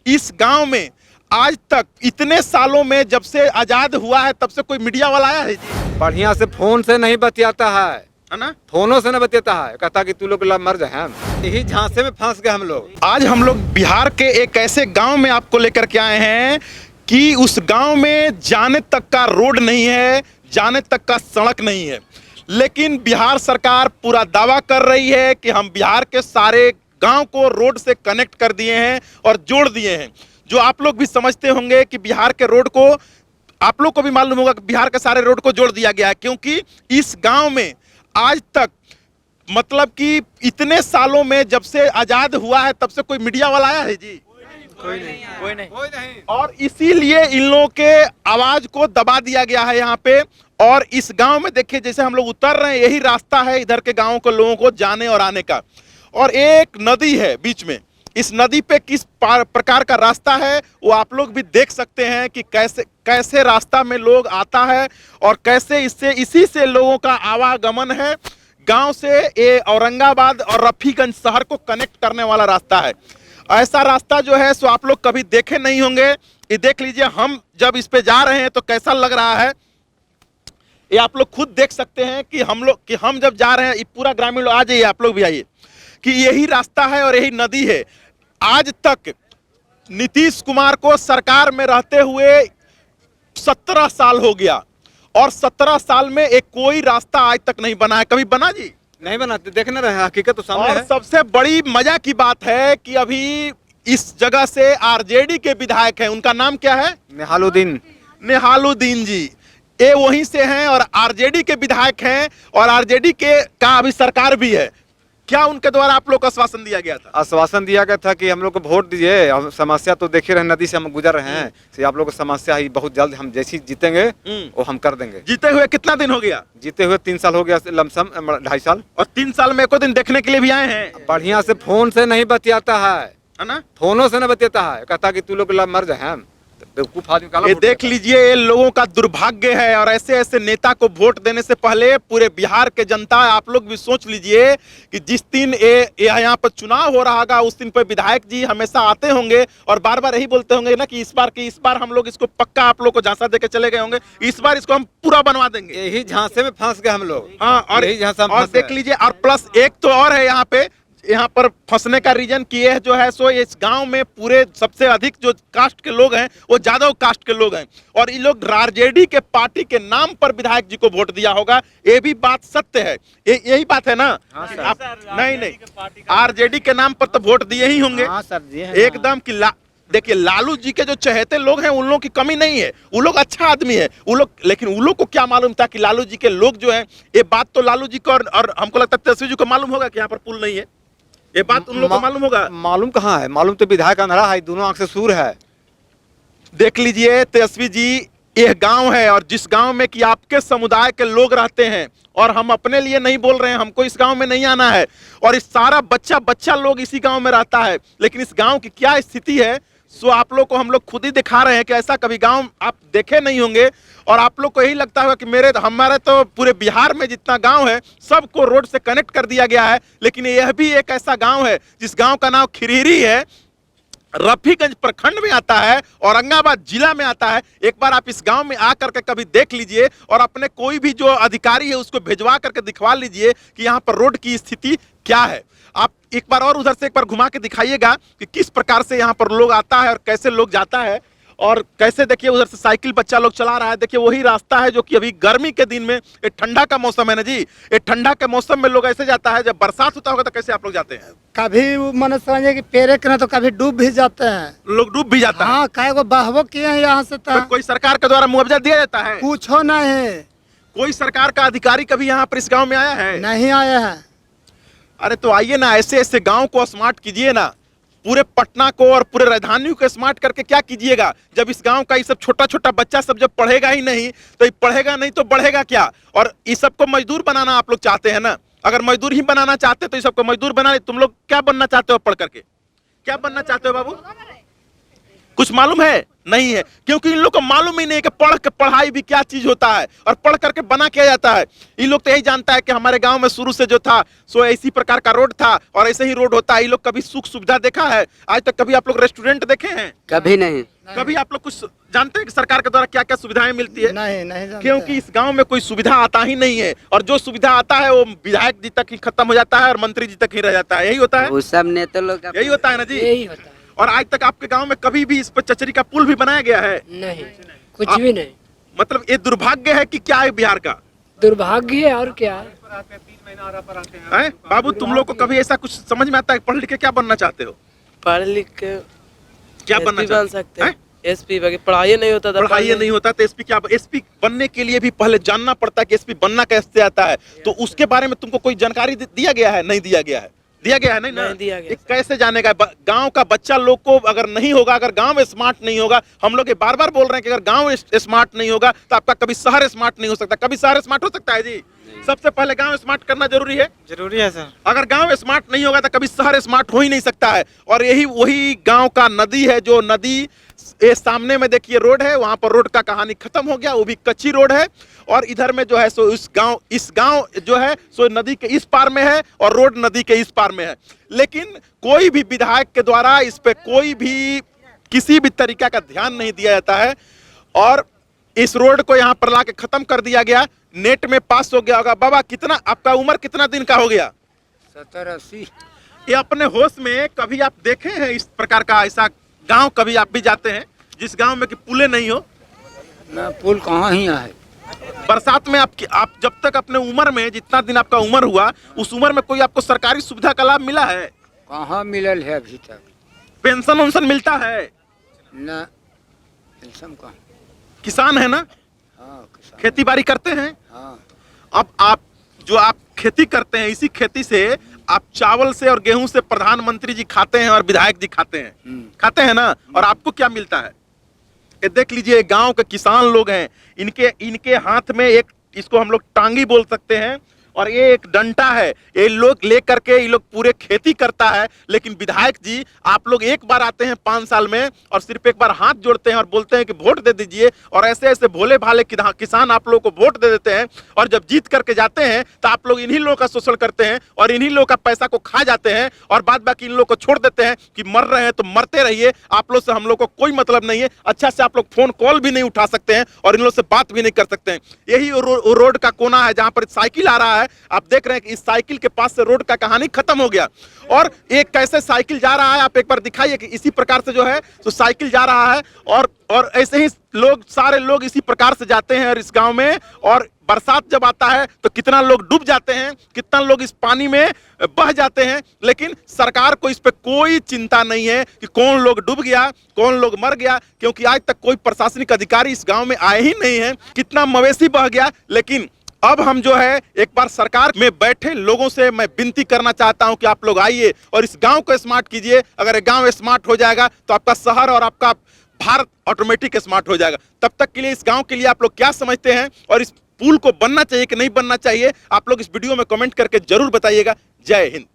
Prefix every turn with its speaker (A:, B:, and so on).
A: इस गांव में आज तक इतने सालों में जब से आजाद हुआ है तब से कोई मीडिया वाला आया है जी?
B: बढ़िया से फोन से नहीं बतियाता है
A: ना,
B: फोनों से नहीं बतियाता है, कहता कि तू लोग मर जाए। हम यही झांसे में फंस गए हम लोग।
A: आज हम लोग बिहार के एक ऐसे गांव में आपको लेकर के आए हैं कि उस गांव में जाने तक का रोड नहीं है, जाने तक का सड़क नहीं है, लेकिन बिहार सरकार पूरा दावा कर रही है कि हम बिहार के सारे गांव को रोड से कनेक्ट कर दिए हैं और जोड़ दिए हैं। जो आप लोग भी समझते होंगे कि बिहार के रोड को, आप लोग को भी मालूम होगा कि बिहार के सारे रोड को जोड़ दिया गया है, क्योंकि इस गांव में आज तक मतलब कि इतने सालों में जब से आजाद हुआ है तब से कोई मीडिया वाला आया है जी?
B: कोई नहीं।
A: और इसीलिए इन लोगों के आवाज को दबा दिया गया है यहाँ पे। और इस गांव में देखिए जैसे हम लोग उतर रहे हैं, यही रास्ता है इधर के गांवों के लोगों को जाने और आने का, और एक नदी है बीच में। इस नदी पे किस प्रकार का रास्ता है वो आप लोग भी देख सकते हैं कि कैसे कैसे रास्ता में लोग आता है और कैसे इसी से लोगों का आवागमन है। गांव से ये औरंगाबाद और रफीगंज शहर को कनेक्ट करने वाला रास्ता है। ऐसा रास्ता जो है सो आप लोग कभी देखे नहीं होंगे। ये देख लीजिए, हम जब इस पे जा रहे हैं तो कैसा लग रहा है, ये आप लोग खुद देख सकते हैं कि हम जब जा रहे हैं, ये पूरा ग्रामीण लोग, आ जाइए आप लोग भी आइए, कि यही रास्ता है और यही नदी है। आज तक नीतीश कुमार को सरकार में रहते हुए 17 साल हो गया और 17 साल में एक कोई रास्ता आज तक नहीं बना है। कभी बना जी?
B: नहीं बनाते, देखने रहे, हकीकत तो सामने
A: और
B: है।
A: सबसे बड़ी मजा की बात है कि अभी इस जगह से आरजेडी के विधायक हैं, उनका नाम क्या है? नेहालुद्दीन जी। ये वहीं से हैं और आरजेडी के विधायक हैं और आरजेडी के का अभी सरकार भी है। क्या उनके द्वारा आप लोग को आश्वासन दिया गया था?
B: आश्वासन दिया गया था कि हम लोग को वोट दीजिए, हम समस्या तो देखे रहे, नदी से हम गुजर रहे हैं, से आप लोग को समस्या ही बहुत जल्द हम जैसी जीतेंगे वो हम कर देंगे।
A: जीते हुए कितना दिन हो गया?
B: जीते हुए 3 साल हो गया, लमसम 2.5 साल।
A: और 3 साल में एको दिन देखने के लिए भी आए हैं?
B: बढ़िया से फोन से नहीं बतियाता
A: है ना,
B: फोनों से नहीं बतियाता है, कहता कि तू लोग मर जाए। हम बेवकूफ आदमी काला।
A: ये देख लीजिए, ये लोगों का दुर्भाग्य है। और ऐसे ऐसे नेता को वोट देने से पहले पूरे बिहार के जनता, आप लोग भी सोच लीजिए कि जिस दिन ये यहाँ पर चुनाव हो रहा होगा उस दिन पर विधायक जी हमेशा आते होंगे और बार बार यही बोलते होंगे ना कि इस बार हम लोग इसको पक्का आप लोग को झांसा देके चले गए होंगे, इस बार इसको हम पूरा बनवा देंगे।
B: यही झांसे में फंस गए हम लोग।
A: हाँ, और देख लीजिए, और प्लस एक तो और है यहाँ पर फंसने का रीजन कि ये जो है सो इस गांव में पूरे सबसे अधिक जो कास्ट के लोग हैं वो यादव कास्ट के लोग हैं और ये लोग आरजेडी के पार्टी के नाम पर विधायक जी को वोट दिया होगा। ये भी बात सत्य है, यही बात है ना?
B: हाँ सर।
A: आप नहीं, आरजेडी के नाम पर तो वोट दिए ही होंगे।
B: हाँ सर जी,
A: एकदम कि देखिए, लालू जी के जो चहेते लोग हैं उन लोगों की कमी नहीं है, वो लोग अच्छा आदमी है वो लोग, लेकिन उन लोग को क्या मालूम था कि लालू जी के लोग जो हैं, ये बात तो लालू जी को और हमको लगता है तेजस्वी जी को मालूम होगा कि यहाँ पर पुल नहीं है। ये बात उन लोगों को मालूम होगा?
B: मालूम कहाँ है, मालूम तो विधायक अंधड़ा है, दोनों आंख से सूर है।
A: देख लीजिए तेजस्वी जी, यह गांव है और जिस गांव में कि आपके समुदाय के लोग रहते हैं, और हम अपने लिए नहीं बोल रहे हैं, हमको इस गांव में नहीं आना है, और इस सारा बच्चा लोग इसी गांव में रहता है, लेकिन इस गांव की क्या स्थिति है सो आप लोग को हम लोग खुद ही दिखा रहे हैं कि ऐसा कभी गांव आप देखे नहीं होंगे। और आप लोग को यही लगता होगा कि हमारे तो पूरे बिहार में जितना गांव है सबको रोड से कनेक्ट कर दिया गया है, लेकिन यह भी एक ऐसा गांव है जिस गांव का नाम खिरहिरी है, रफीगंज प्रखंड में आता है, औरंगाबाद जिला में आता है। एक बार आप इस गांव में आकर के कभी देख लीजिए और अपने कोई भी जो अधिकारी है उसको भिजवा करके दिखवा लीजिए कि यहाँ पर रोड की स्थिति क्या है। आप एक बार और उधर से एक बार घुमा के दिखाइएगा कि किस प्रकार से यहाँ पर लोग आता है और कैसे लोग जाता है, और कैसे देखिए उधर से साइकिल बच्चा लोग चला रहा है। देखिए वही रास्ता है जो कि अभी गर्मी के दिन में, ये ठंडा का मौसम है ना जी, ये ठंडा के मौसम में लोग ऐसे जाता है। जब बरसात होता होगा तो कैसे आप लोग जाते हैं?
C: कभी मन समझे कि पेरे के ना, तो कभी डूब भी जाते हैं,
A: लोग डूब भी जाता है।
C: हाँ, कई को बहवो किए हैं यहाँ से।
A: तो कोई सरकार के द्वारा मुआवजा दिया जाता है?
C: कुछ हो नहीं,
A: कोई सरकार का अधिकारी कभी यहाँ पर इस गाँव में आया है?
C: नहीं आया है।
A: अरे तो आइए ना, ऐसे ऐसे गांव को स्मार्ट कीजिए ना, पूरे पटना को और पूरे राजधानी को स्मार्ट करके क्या कीजिएगा? जब इस गांव का ये सब छोटा छोटा बच्चा सब जब पढ़ेगा ही नहीं तो ये पढ़ेगा नहीं तो बढ़ेगा क्या? और इस सबको मजदूर बनाना आप लोग चाहते हैं ना? अगर मजदूर ही बनाना चाहते तो इस सबको मजदूर बना। तुम लोग क्या बनना चाहते हो पढ़ करके? क्या बनना चाहते हो बाबू? कुछ मालूम है? नहीं है, क्योंकि इन लोग को मालूम ही नहीं है कि पढ़ाई भी क्या चीज होता है और पढ़ करके बना क्या जाता है। इन लोग तो यही जानता है कि हमारे गांव में शुरू से जो था सो इसी प्रकार का रोड था और ऐसे ही रोड होता है। ये लोग कभी सुख सुविधा देखा है? आज तक कभी आप लोग रेस्टोरेंट देखे हैं?
D: कभी नहीं।
A: कभी आप लोग कुछ जानते हैं कि सरकार के द्वारा क्या क्या सुविधाएं मिलती है?
C: नहीं जानते।
A: क्योंकि इस गांव में कोई सुविधा आता ही नहीं है और जो सुविधा आता है वो विधायक जी तक ही खत्म हो जाता है और मंत्री जी तक ही रह जाता है। यही होता है,
D: वो सब नेता लोग
A: यही होता है ना जी।
E: यही होता है।
A: और आज तक आपके गांव में कभी भी इस पर चचरी का पुल भी बनाया गया है?
E: नहीं, कुछ भी नहीं।
A: मतलब ये दुर्भाग्य है कि क्या है बिहार का?
E: दुर्भाग्य है और क्या।
A: हैं? बाबू तुम लोग को कभी ऐसा कुछ समझ में आता है? पढ़ लिख के क्या बनना चाहते हो?
F: पढ़ लिख के
A: क्या बनना
F: एसपी बन सकते हैं।
A: हैं?
F: एसपी बाकी पढ़ाई नहीं होता था।
A: पढ़ाई नहीं होता तो एसपी क्या? एसपी बनने के लिए भी पहले जानना पड़ता है कि एसपी बनना कैसे आता है। तो उसके बारे में तुमको कोई जानकारी दिया गया है? नहीं दिया गया है। दिया गया है नहीं ना?
F: नहीं दिया गया।
A: ये कैसे जानेगा? गांव का बच्चा लोग को अगर नहीं होगा, अगर गांव स्मार्ट नहीं होगा, हम लोग ये बार बार बोल रहे हैं कि अगर गांव स्मार्ट नहीं होगा तो आपका कभी शहर स्मार्ट नहीं हो सकता। कभी शहर स्मार्ट हो सकता है जी? सबसे पहले गांव स्मार्ट करना जरूरी है।
B: जरूरी है सर।
A: अगर गांव स्मार्ट नहीं होगा तो कभी शहर स्मार्ट हो ही नहीं सकता है। और यही वही गांव का नदी है, जो नदी ये सामने में देखिए रोड है, वहां पर रोड का कहानी खत्म हो गया, वो भी कच्ची रोड है। और इधर में जो है सो इस गांव जो है सो नदी के इस पार में है और रोड नदी के इस पार में है। लेकिन कोई भी विधायक के द्वारा इस पे कोई भी किसी भी तरीका का ध्यान नहीं दिया जाता है और इस रोड को यहाँ पर लाके खत्म कर दिया गया। नेट में पास हो गया होगा। बाबा कितना आपका उम्र कितना दिन का हो गया?
C: 70-80।
A: ये अपने होश में कभी आप देखे हैं इस प्रकार का ऐसा गांव? कभी आप भी जाते हैं जिस गांव में कि पुले नहीं हो?
C: ना पुल कहाँ ही है।
A: बरसात में आप जब तक अपने उम्र में जितना दिन आपका उम्र हुआ उस उम्र में कोई आपको सरकारी सुविधा का लाभ मिला है?
C: कहाँ मिलल है अभी तक?
A: पेंशन उन्शन मिलता है?
C: ना पेंशन कहाँ।
A: किसान है ना?
C: हाँ किसान।
A: खेती बाड़ी करते हैं?
C: हाँ।
A: अब आप खेती करते हैं, इसी खेती से आप चावल से और गेहूं से प्रधानमंत्री जी खाते हैं और विधायक जी खाते हैं, खाते हैं ना? और आपको क्या मिलता है? ये देख लीजिए, गांव के किसान लोग हैं, इनके हाथ में एक, इसको हम लोग टांगी बोल सकते हैं, और ये एक डंडा है। ये लोग ले करके ये लोग पूरे खेती करता है। लेकिन विधायक जी आप लोग एक बार आते हैं 5 साल में और सिर्फ एक बार हाथ जोड़ते हैं और बोलते हैं कि वोट दे दीजिए, और ऐसे ऐसे भोले भाले किसान आप लोगों को वोट दे देते हैं। और जब जीत करके जाते हैं तो आप लोग इन्हीं लोगों का शोषण करते हैं और इन्हीं लोगों का पैसा को खा जाते हैं और बाद बाकी इन लोग को छोड़ देते हैं कि मर रहे हैं तो मरते रहिए, आप लोग से हम लोग को कोई मतलब नहीं है। अच्छा से आप लोग फोन कॉल भी नहीं उठा सकते हैं और इन लोग से बात भी नहीं कर सकते हैं। यही रोड का कोना है जहां पर साइकिल आ रहा है। आप देख रहे हैं कि इस साइकिल के पास से रोड का कहानी खत्म हो गया। और एक कैसे साइकिल जा रहा है आप एक बार दिखाइए कि इसी प्रकार से जो है तो साइकिल जा रहा है और ऐसे ही सारे लोग इसी प्रकार से जाते हैं और इस गांव में। और बरसात जब आता है तो कितना लोग डूब जाते हैं, कितना लोग इस पानी में बह जाते हैं। लेकिन सरकार को इस पे कोई चिंता नहीं है कि कौन लोग डूब गया, कौन लोग मर गया, क्योंकि आज तक कोई प्रशासनिक अधिकारी इस गांव में आए ही नहीं है। कितना मवेशी बह गया। लेकिन अब हम जो है एक बार सरकार में बैठे लोगों से मैं विनती करना चाहता हूं कि आप लोग आइए और इस गांव को स्मार्ट कीजिए। अगर गांव स्मार्ट हो जाएगा तो आपका शहर और आपका भारत ऑटोमेटिक स्मार्ट हो जाएगा। तब तक के लिए इस गांव के लिए आप लोग क्या समझते हैं और इस पुल को बनना चाहिए कि नहीं बनना चाहिए, आप लोग इस वीडियो में कमेंट करके जरूर बताइएगा। जय हिंद।